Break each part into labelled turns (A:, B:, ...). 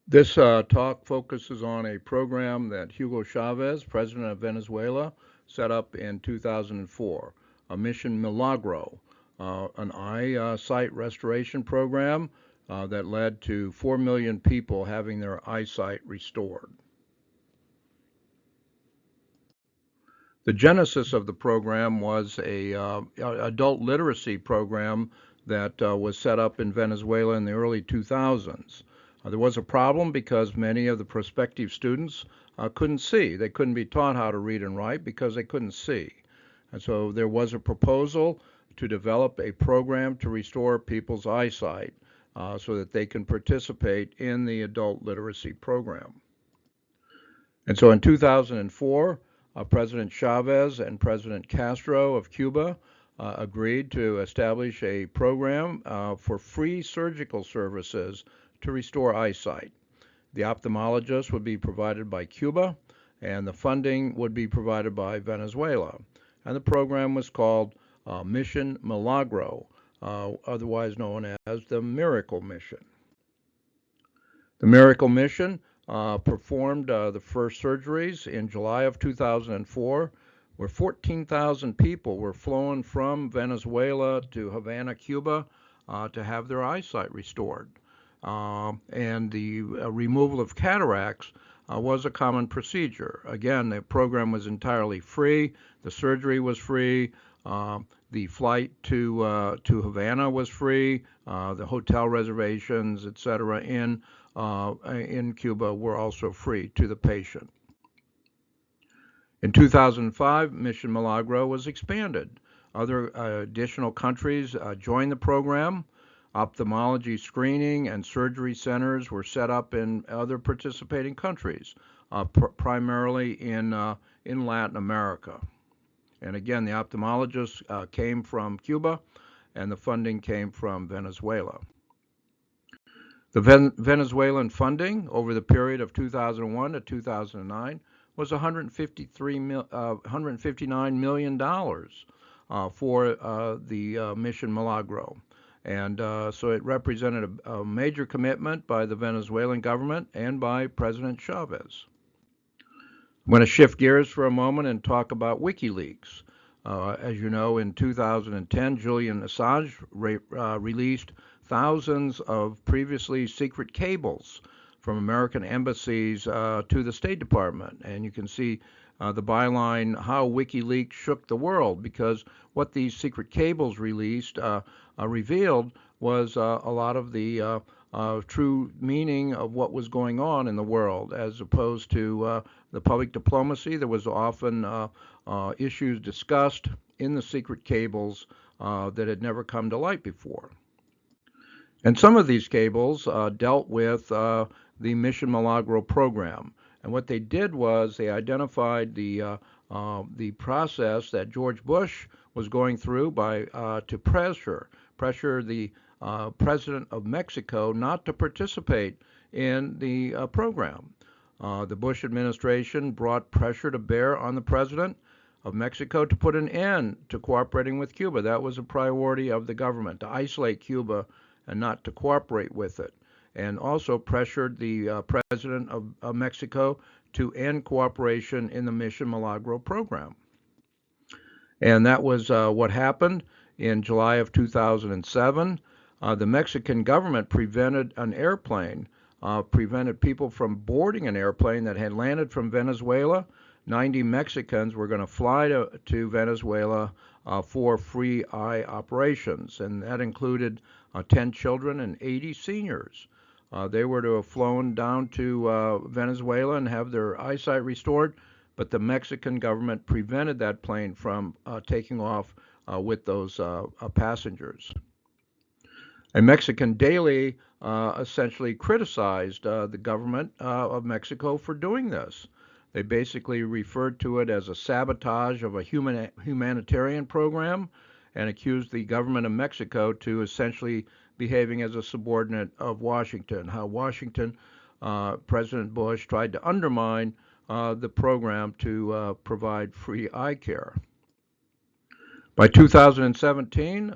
A: This talk focuses on a program that Hugo Chavez, president of Venezuela, set up in 2004, a Mission Milagro, an eyesight restoration program that led to 4 million people having their eyesight restored. The genesis of the program was a adult literacy program that was set up in Venezuela in the early 2000s. There was a problem because many of the prospective students couldn't see. They couldn't be taught how to read and write because they couldn't see. And so there was a proposal to develop a program to restore people's eyesight so that they can participate in the adult literacy program. And so in 2004, President Chavez and President Castro of Cuba agreed to establish a program for free surgical services to restore eyesight. The ophthalmologist would be provided by Cuba, and the funding would be provided by Venezuela. And the program was called Mission Milagro, otherwise known as the Miracle Mission. The Miracle Mission performed the first surgeries in July of 2004, where 14,000 people were flown from Venezuela to Havana, Cuba, to have their eyesight restored. And the removal of cataracts was a common procedure. Again, the program was entirely free. The surgery was free. The flight to Havana was free. The hotel reservations, etc., in Cuba were also free to the patient. In 2005, Mission Milagro was expanded. Other additional countries joined the program. Ophthalmology screening and surgery centers were set up in other participating countries, primarily in Latin America. And again, the ophthalmologists came from Cuba, and the funding came from Venezuela. The Venezuelan funding over the period of 2001 to 2009 was $159 million for the Mission Milagro. And so it represented a major commitment by the Venezuelan government and by President Chavez. I'm going to shift gears for a moment and talk about WikiLeaks. As you know, in 2010, Julian Assange released thousands of previously secret cables from American embassies to the State Department. And you can see the byline, how WikiLeaks shook the world, because what these secret cables revealed was a lot of the true meaning of what was going on in the world, as opposed to the public diplomacy. There was often issues discussed in the secret cables that had never come to light before. And some of these cables dealt with the Mission Milagro program. And what they did was they identified the process that George Bush was going through to pressure the president of Mexico not to participate in the program. The Bush administration brought pressure to bear on the president of Mexico to put an end to cooperating with Cuba. That was a priority of the government, to isolate Cuba and not to cooperate with it. And also pressured the president of Mexico to end cooperation in the Mission Milagro program. And that was what happened in July of 2007. The Mexican government prevented people from boarding an airplane that had landed from Venezuela. 90 Mexicans were going to fly to Venezuela for free eye operations, and that included 10 children and 80 seniors. They were to have flown down to Venezuela and have their eyesight restored, but the Mexican government prevented that plane from taking off with those passengers. A Mexican daily essentially criticized the government of Mexico for doing this. They basically referred to it as a sabotage of a humanitarian program and accused the government of Mexico to essentially behaving as a subordinate of Washington, how Washington, President Bush, tried to undermine the program to provide free eye care. By 2017,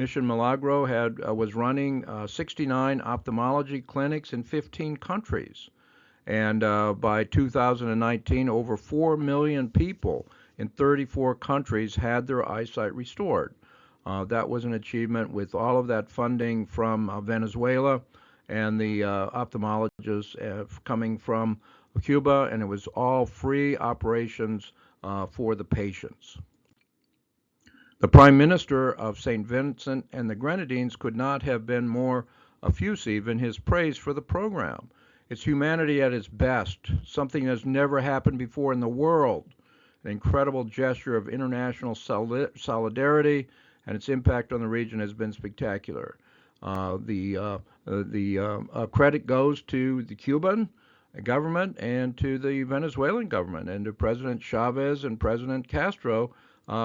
A: Mission Milagro was running 69 ophthalmology clinics in 15 countries. And by 2019, over 4 million people in 34 countries had their eyesight restored. That was an achievement with all of that funding from Venezuela and the ophthalmologists coming from Cuba, and it was all free operations for the patients. The Prime Minister of St. Vincent and the Grenadines could not have been more effusive in his praise for the program. It's humanity at its best, something that's never happened before in the world, an incredible gesture of international solidarity, and its impact on the region has been spectacular. The credit goes to the Cuban government and to the Venezuelan government and to President Chavez and President Castro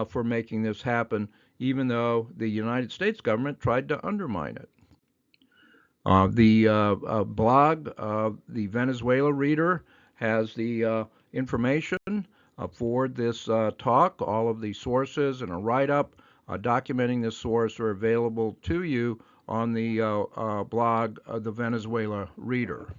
A: for making this happen, even though the United States government tried to undermine it. The blog, the Venezuela Reader, has the information for this talk. All of the sources and a write-up documenting this source are available to you on the blog, the Venezuela Reader.